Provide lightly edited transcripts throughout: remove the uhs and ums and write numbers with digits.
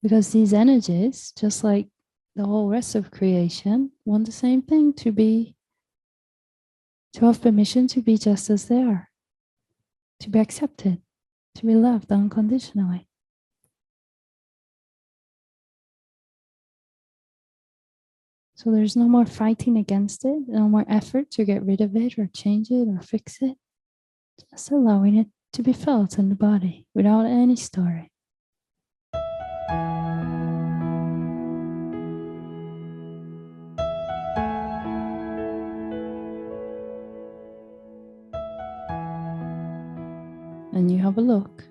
Because these energies, just like the whole rest of creation, want the same thing, to have permission to be just as they are, to be accepted, to be loved unconditionally. So there's no more fighting against it, no more effort to get rid of it or change it or fix it. Just allowing it to be felt in the body without any story. And you have a look.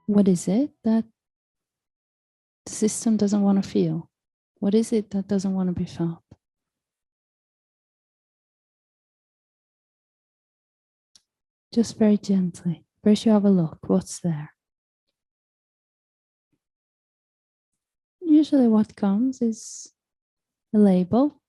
What is it that the system doesn't want to feel? What is it that doesn't want to be felt? Just very gently. First you have a look. What's there? Usually what comes is a label.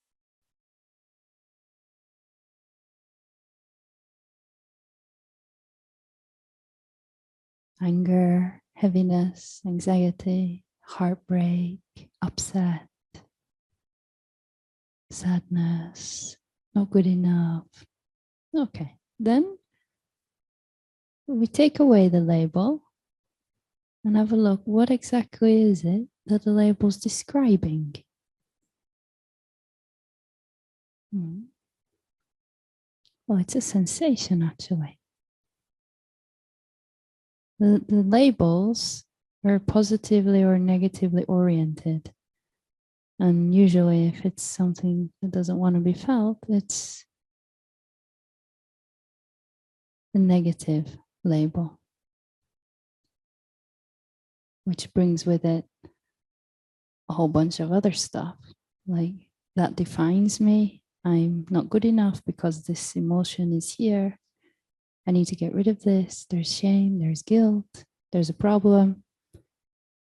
Anger, heaviness, anxiety, heartbreak, upset, sadness, not good enough. Okay, then we take away the label and have a look. What exactly is it that the label's describing? Well, it's a sensation, actually. The labels are positively or negatively oriented. And usually if it's something that doesn't want to be felt, it's a negative label, which brings with it a whole bunch of other stuff, like that defines me. I'm not good enough because this emotion is here. I need to get rid of this. There's shame, there's guilt, there's a problem.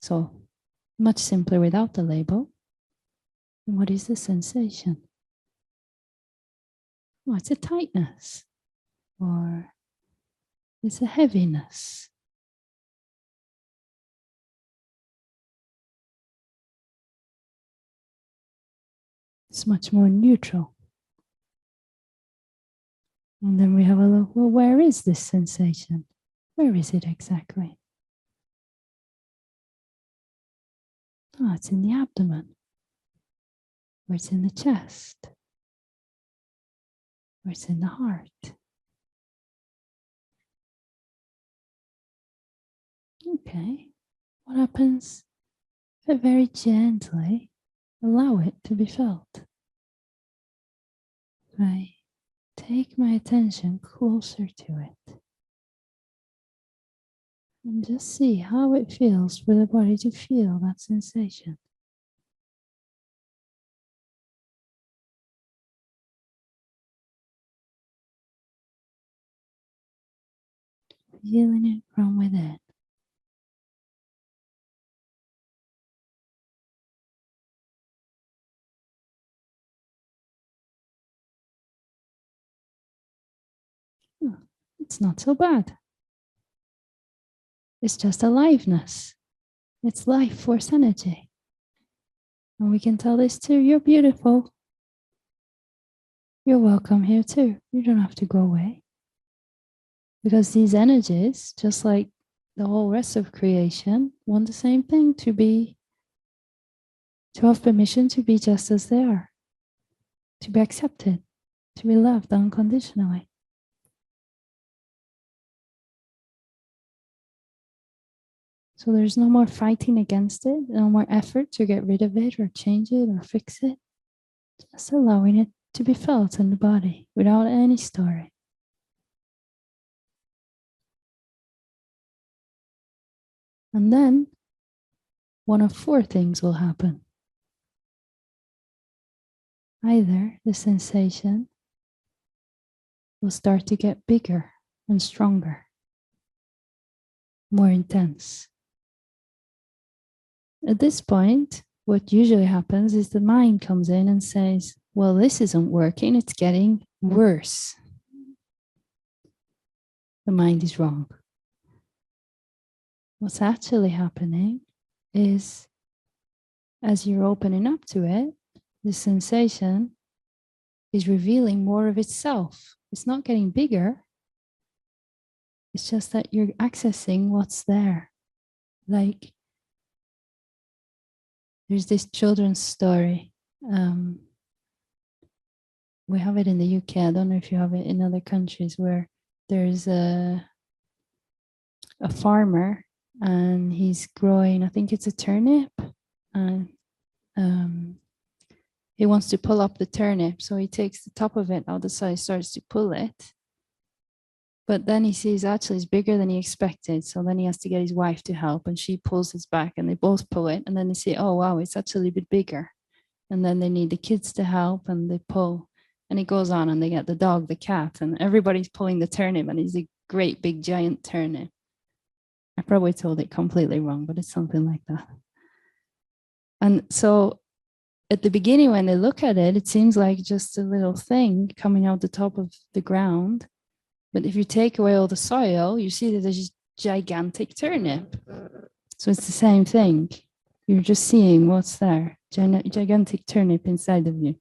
So much simpler without the label. And what is the sensation? Oh, it's a tightness, or it's a heaviness. It's much more neutral. And then we have a look, well, where is this sensation? Where is it exactly? Oh, it's in the abdomen, or it's in the chest, or it's in the heart. Okay, what happens if I very gently allow it to be felt? If I take my attention closer to it and just see how it feels for the body to feel that sensation. Feeling it from within. Oh, it's not so bad. It's just aliveness. It's life force energy. And we can tell this too, you're beautiful. You're welcome here too. You don't have to go away. Because these energies, just like the whole rest of creation, want the same thing, to have permission to be just as they are, to be accepted, to be loved unconditionally. So there's no more fighting against it, no more effort to get rid of it or change it or fix it. Just allowing it to be felt in the body without any story. And then one of four things will happen. Either the sensation will start to get bigger and stronger, more intense. At this point, what usually happens is the mind comes in and says, well, this isn't working, it's getting worse. The mind is wrong. What's actually happening is as you're opening up to it, the sensation is revealing more of itself. It's not getting bigger. It's just that you're accessing what's there. Like there's this children's story. We have it in the UK. I don't know if you have it in other countries, where there's a farmer and he's growing, I think it's a turnip, and he wants to pull up the turnip. So he takes the top of it out the side, starts to pull it. But then he sees actually it's bigger than he expected. So then he has to get his wife to help, and she pulls his back and they both pull it. And then they say, oh, wow, it's actually a bit bigger. And then they need the kids to help and they pull. And it goes on and they get the dog, the cat, and everybody's pulling the turnip, and it's a great big giant turnip. I probably told it completely wrong, but it's something like that. And so at the beginning, when they look at it, it seems like just a little thing coming out the top of the ground. But if you take away all the soil, you see that there's a gigantic turnip. So it's the same thing. You're just seeing what's there. Gigantic turnip inside of you.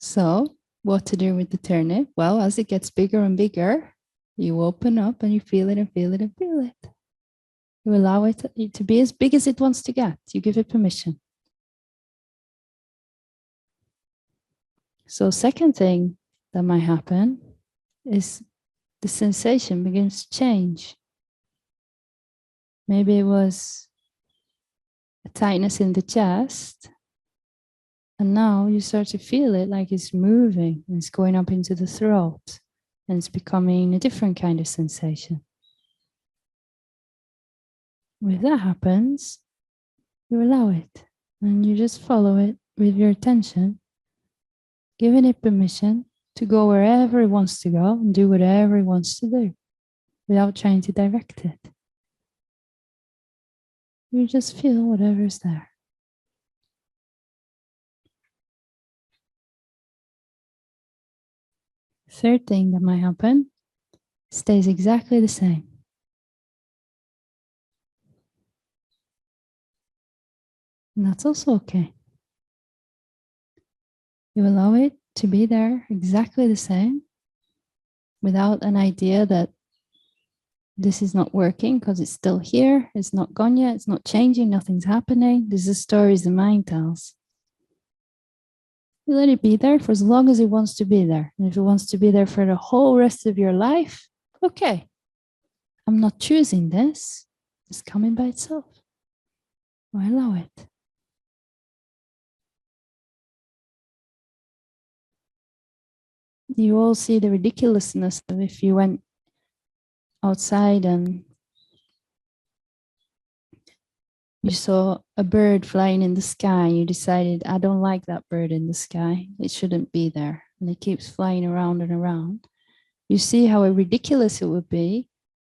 So what to do with the turnip? Well, as it gets bigger and bigger, you open up and you feel it and feel it and feel it. You allow it to be as big as it wants to get. You give it permission. So second thing that might happen is the sensation begins to change. Maybe it was a tightness in the chest, and now you start to feel it like it's moving, and it's going up into the throat, and it's becoming a different kind of sensation. When that happens, you allow it, and you just follow it with your attention, giving it permission to go wherever it wants to go and do whatever it wants to do without trying to direct it. You just feel whatever's there. Third thing that might happen stays exactly the same. And that's also okay. You allow it to be there exactly the same without an idea that this is not working because it's still here, it's not gone yet, it's not changing, nothing's happening. These are stories the mind tells. You let it be there for as long as it wants to be there. And if it wants to be there for the whole rest of your life, okay. I'm not choosing this. It's coming by itself. I allow it. You all see the ridiculousness of if you went outside and you saw a bird flying in the sky, you decided, I don't like that bird in the sky. It shouldn't be there. And it keeps flying around and around. You see how ridiculous it would be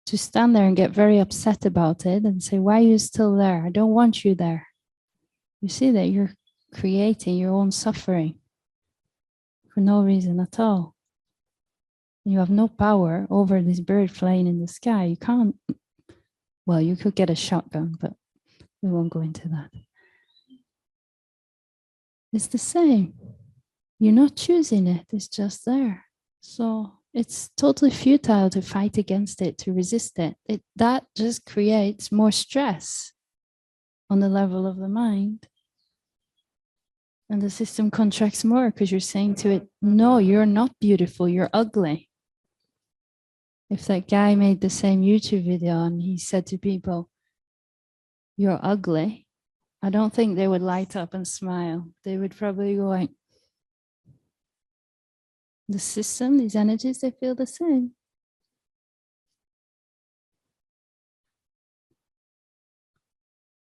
to stand there and get very upset about it and say, why are you still there? I don't want you there. You see that you're creating your own suffering for no reason at all. You have no power over this bird flying in the sky. You can't, well, you could get a shotgun, but we won't go into that. It's the same. You're not choosing it. It's just there. So it's totally futile to fight against it, to resist it. That just creates more stress on the level of the mind. And the system contracts more because you're saying to it, no, you're not beautiful. You're ugly. If that guy made the same YouTube video and he said to people, you're ugly, I don't think they would light up and smile. They would probably go like, the system, these energies, they feel the same.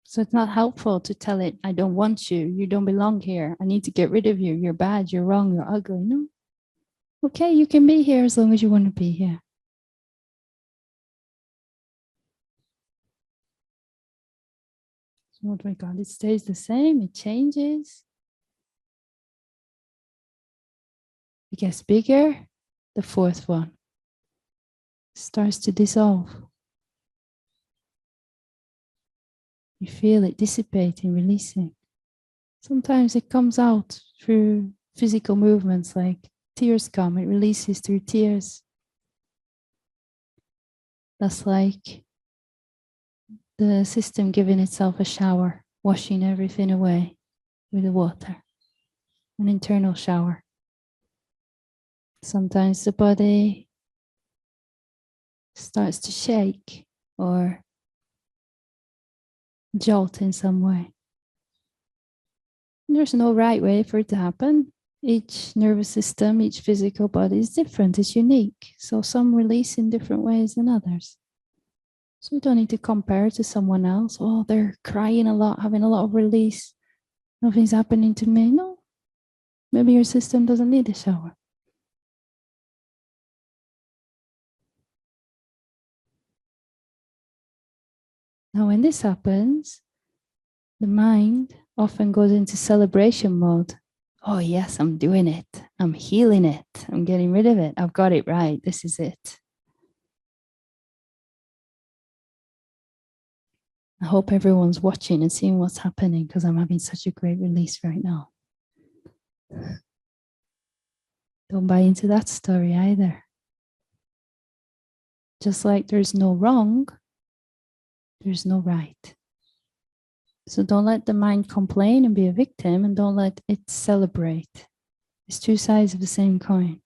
So it's not helpful to tell it, I don't want you. You don't belong here. I need to get rid of you. You're bad. You're wrong. You're ugly. No. Okay, you can be here as long as you want to be here. So what we got, it stays the same. It changes. It gets bigger, the fourth one starts to dissolve. You feel it dissipating, releasing. Sometimes it comes out through physical movements, like tears come, it releases through tears. That's like the system giving itself a shower, washing everything away with the water, an internal shower. Sometimes the body starts to shake or jolt in some way. There's no right way for it to happen. Each nervous system, each physical body is different, it's unique. So some release in different ways than others. So we don't need to compare to someone else. Oh, they're crying a lot, having a lot of release. Nothing's happening to me. No, maybe your system doesn't need a shower. Now, when this happens, the mind often goes into celebration mode. Oh, yes, I'm doing it. I'm healing it. I'm getting rid of it. I've got it right. This is it. I hope everyone's watching and seeing what's happening because I'm having such a great release right now. Don't buy into that story either. Just like there's no wrong, there's no right. So don't let the mind complain and be a victim, and don't let it celebrate. It's two sides of the same coin.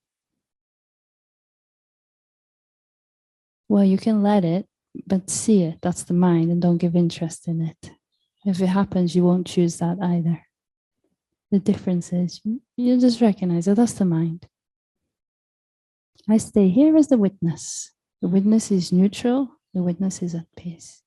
Well, you can let it, but see it. That's the mind, and don't give interest in it. If it happens, you won't choose that either. The difference is you just recognize that that's the mind. I stay here as the witness. The witness is neutral. The witness is at peace.